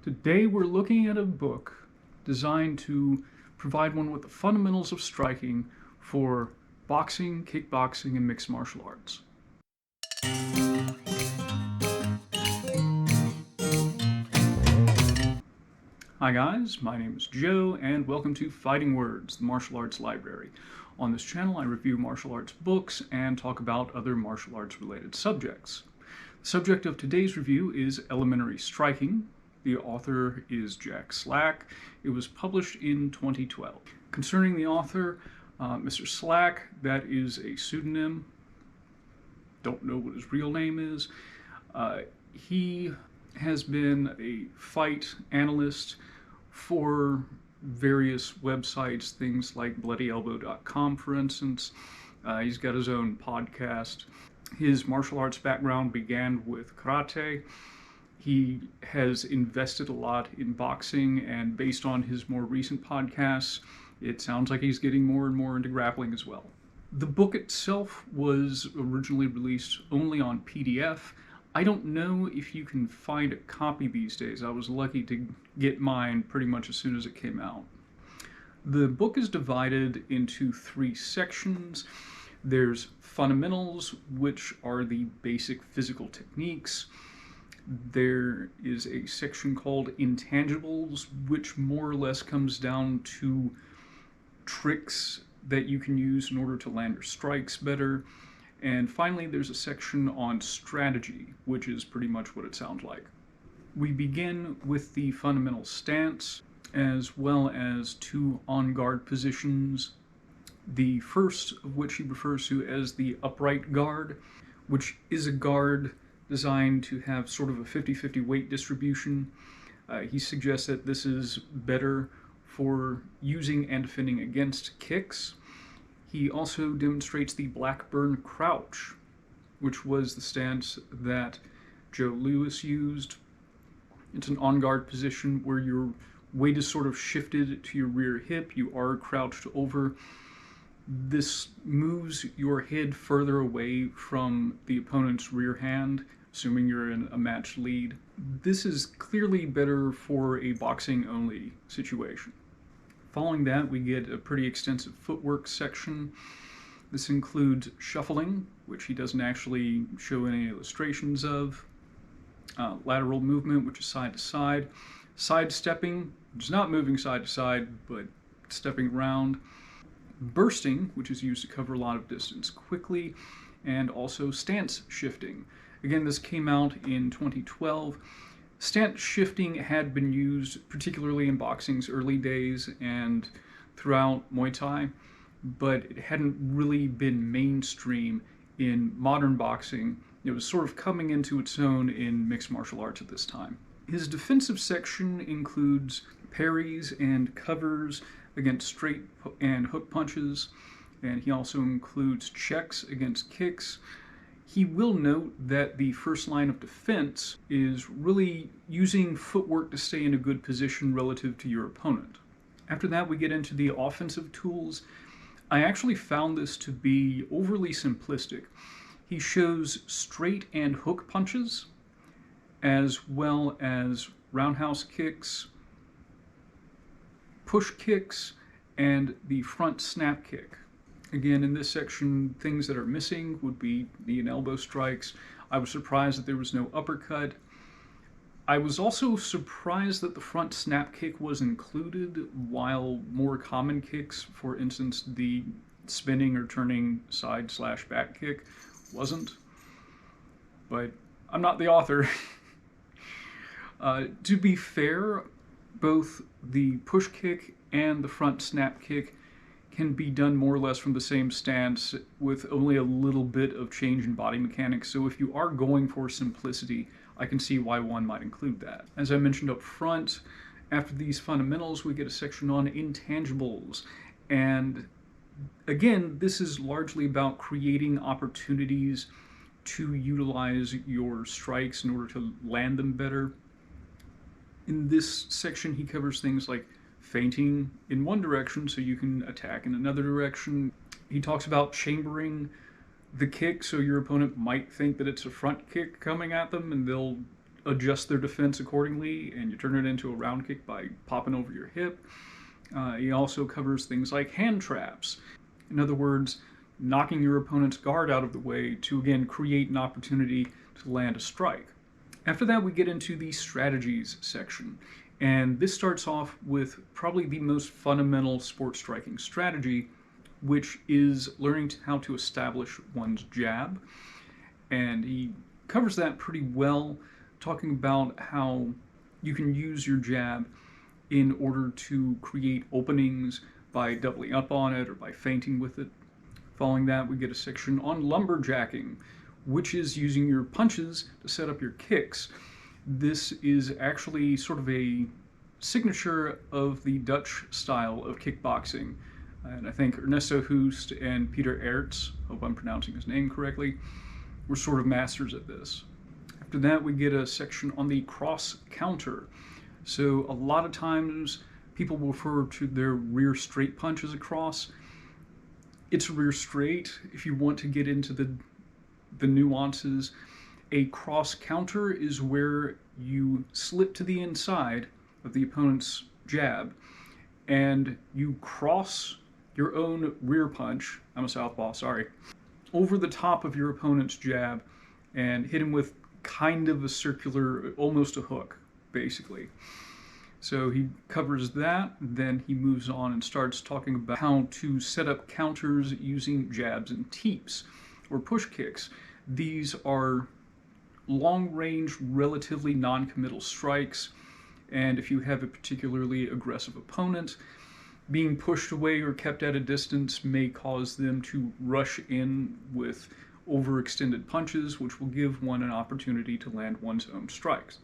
Today we're looking at a book designed to provide one with the fundamentals of striking for boxing, kickboxing, and mixed martial arts. Hi guys, my name is Joe and welcome to Fighting Words, the martial arts library. On this channel I review martial arts books and talk about other martial arts related subjects. The subject of today's review is Elementary Striking. The author is Jack Slack. It was published in 2012. Concerning the author, Mr. Slack, that is a pseudonym. Don't know what his real name is. He has been a fight analyst for various websites, things like bloodyelbow.com, for instance. He's got his own podcast. His martial arts background began with karate. He has invested a lot in boxing, and based on his more recent podcasts, it sounds like he's getting more and more into grappling as well. The book itself was originally released only on PDF. I don't know if you can find a copy these days. I was lucky to get mine pretty much as soon as it came out. The book is divided into 3 sections. There's fundamentals, which are the basic physical techniques. There is a section called intangibles, which more or less comes down to tricks that you can use in order to land your strikes better. And finally, there's a section on strategy, which is pretty much what it sounds like. We begin with the fundamental stance, as well as 2 on-guard positions. The first of which he refers to as the upright guard, which is a guard designed to have sort of a 50-50 weight distribution. He suggests that this is better for using and defending against kicks. He also demonstrates the Blackburn crouch, which was the stance that Joe Louis used. It's an on-guard position where your weight is sort of shifted to your rear hip. You are crouched over. This moves your head further away from the opponent's rear hand, assuming you're in a match lead. This is clearly better for a boxing-only situation. Following that, we get a pretty extensive footwork section. This includes shuffling, which he doesn't actually show any illustrations of, lateral movement, which is side to side, sidestepping, which is not moving side to side, but stepping around, bursting, which is used to cover a lot of distance quickly, and also stance shifting. Again, this came out in 2012. Stance shifting had been used particularly in boxing's early days and throughout Muay Thai, but it hadn't really been mainstream in modern boxing. It was sort of coming into its own in mixed martial arts at this time. His defensive section includes parries and covers against straight and hook punches, and he also includes checks against kicks. He will note that the first line of defense is really using footwork to stay in a good position relative to your opponent. After that, we get into the offensive tools. I actually found this to be overly simplistic. He shows straight and hook punches, as well as roundhouse kicks, push kicks, and the front snap kick. Again, in this section, things that are missing would be knee and elbow strikes. I was surprised that there was no uppercut. I was also surprised that the front snap kick was included, while more common kicks, for instance, the spinning or turning side/back kick, wasn't. But I'm not the author. To be fair, both the push kick and the front snap kick can be done more or less from the same stance with only a little bit of change in body mechanics. So if you are going for simplicity, I can see why one might include that. As I mentioned up front, after these fundamentals, we get a section on intangibles. And again, this is largely about creating opportunities to utilize your strikes in order to land them better. In this section, he covers things like feinting in one direction so you can attack in another direction. He talks about chambering the kick, so your opponent might think that it's a front kick coming at them and they'll adjust their defense accordingly, and you turn it into a round kick by popping over your hip. He also covers things like hand traps. In other words, knocking your opponent's guard out of the way to, again, create an opportunity to land a strike. After that, we get into the strategies section. And this starts off with probably the most fundamental sports striking strategy, which is learning how to establish one's jab. And he covers that pretty well, talking about how you can use your jab in order to create openings by doubling up on it or by feinting with it. Following that, we get a section on lumberjacking, which is using your punches to set up your kicks. This is actually sort of a signature of the Dutch style of kickboxing. And I think Ernesto Hoost and Peter Aerts, hope I'm pronouncing his name correctly, were sort of masters at this. After that, we get a section on the cross counter. So a lot of times people will refer to their rear straight punch as a cross. It's rear straight. If you want to get into the nuances, a cross counter is where you slip to the inside of the opponent's jab and you cross your own rear punch, I'm a southpaw, sorry, over the top of your opponent's jab and hit him with kind of a circular, almost a hook, basically. So he covers that, then he moves on and starts talking about how to set up counters using jabs and teeps, or push kicks. These are long-range, relatively non-committal strikes, and if you have a particularly aggressive opponent, being pushed away or kept at a distance may cause them to rush in with overextended punches, which will give one an opportunity to land one's own strikes.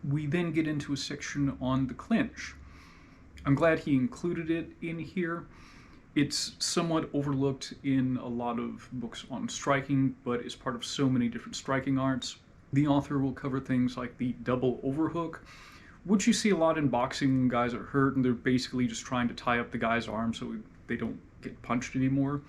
We then get into a section on the clinch. I'm glad he included it in here. It's somewhat overlooked in a lot of books on striking, but is part of so many different striking arts. The author will cover things like the double overhook, which you see a lot in boxing when guys are hurt and they're basically just trying to tie up the guy's arm so they don't get punched anymore.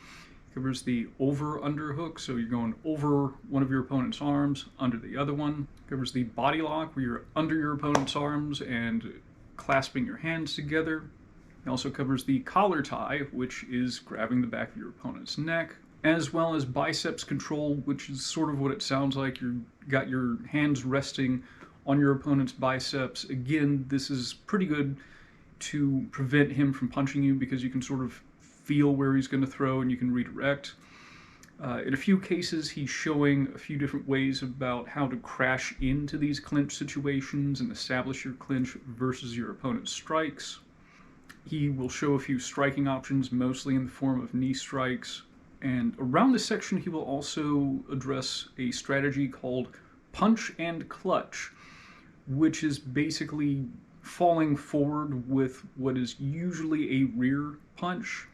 Covers the over-underhook, so you're going over one of your opponent's arms, under the other one. Covers the body lock, where you're under your opponent's arms and clasping your hands together. It also covers the collar tie, which is grabbing the back of your opponent's neck, as well as biceps control, which is sort of what it sounds like. You've got your hands resting on your opponent's biceps. Again, this is pretty good to prevent him from punching you because you can sort of feel where he's going to throw and you can redirect. In a few cases, he's showing a few different ways about how to crash into these clinch situations and establish your clinch versus your opponent's strikes. He will show a few striking options, mostly in the form of knee strikes. And around this section, he will also address a strategy called punch and clutch, which is basically falling forward with what is usually a rear punch.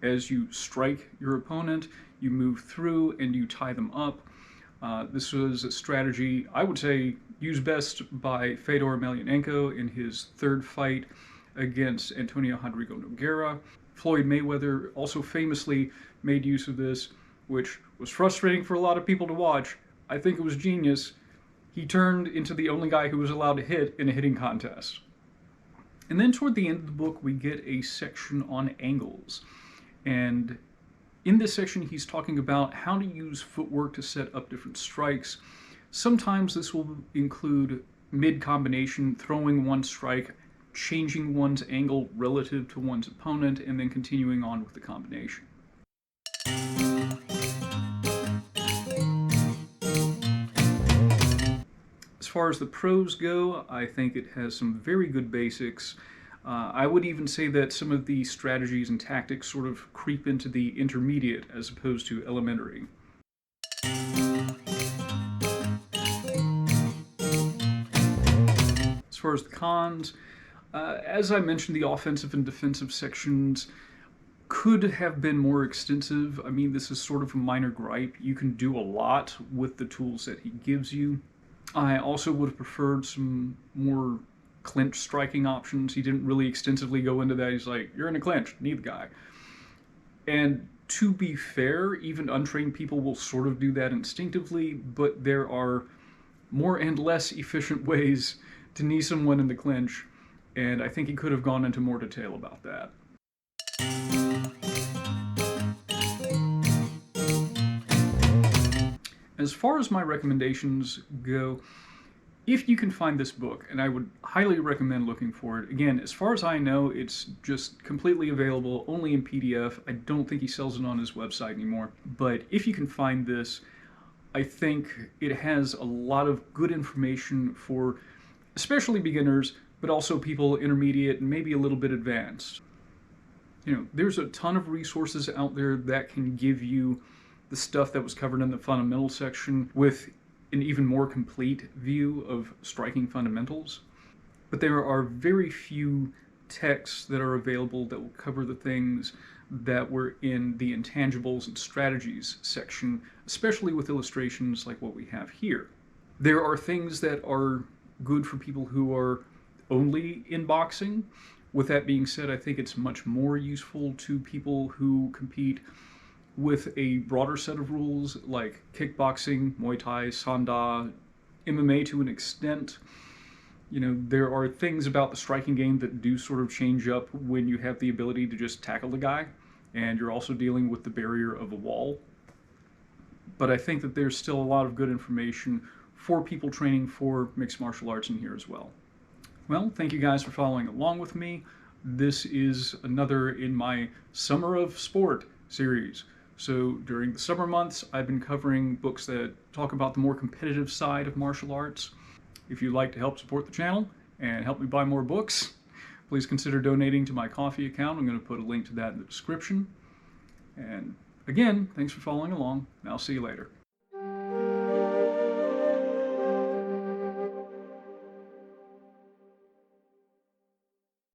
As you strike your opponent, you move through and you tie them up. This was a strategy, I would say, used best by Fedor Emelianenko in his third fight against Antonio Rodrigo Nogueira. Floyd Mayweather also famously made use of this, which was frustrating for a lot of people to watch. I think it was genius. He turned into the only guy who was allowed to hit in a hitting contest. And then toward the end of the book, we get a section on angles. And in this section, he's talking about how to use footwork to set up different strikes. Sometimes this will include mid-combination, throwing one strike, changing one's angle relative to one's opponent, and then continuing on with the combination. As far as the prose go, I think it has some very good basics. I would even say that some of the strategies and tactics sort of creep into the intermediate as opposed to elementary. As far as the cons, as I mentioned, the offensive and defensive sections could have been more extensive. I mean, this is sort of a minor gripe. You can do a lot with the tools that he gives you. I also would have preferred some more clinch striking options. He didn't really extensively go into that. He's like, you're in a clinch, knee the guy. And to be fair, even untrained people will sort of do that instinctively, but there are more and less efficient ways to knee someone in the clinch, and I think he could have gone into more detail about that. As far as my recommendations go, if you can find this book, and I would highly recommend looking for it. Again, as far as I know, it's just completely available, only in PDF. I don't think he sells it on his website anymore. But if you can find this, I think it has a lot of good information for especially beginners, but also people intermediate and maybe a little bit advanced. There's a ton of resources out there that can give you the stuff that was covered in the fundamental section with an even more complete view of striking fundamentals. But there are very few texts that are available that will cover the things that were in the intangibles and strategies section, especially with illustrations like what we have here. There are things that are good for people who are only in boxing. With that being said, I think it's much more useful to people who compete with a broader set of rules like kickboxing, Muay Thai, Sanda, MMA to an extent. There are things about the striking game that do sort of change up when you have the ability to just tackle the guy, and you're also dealing with the barrier of a wall. But I think that there's still a lot of good information for people training for mixed martial arts in here as well. Well, thank you guys for following along with me. This is another in my Summer of Sport series. So during the summer months, I've been covering books that talk about the more competitive side of martial arts. If you'd like to help support the channel and help me buy more books, please consider donating to my Ko-fi account. I'm going to put a link to that in the description. And again, thanks for following along, and I'll see you later.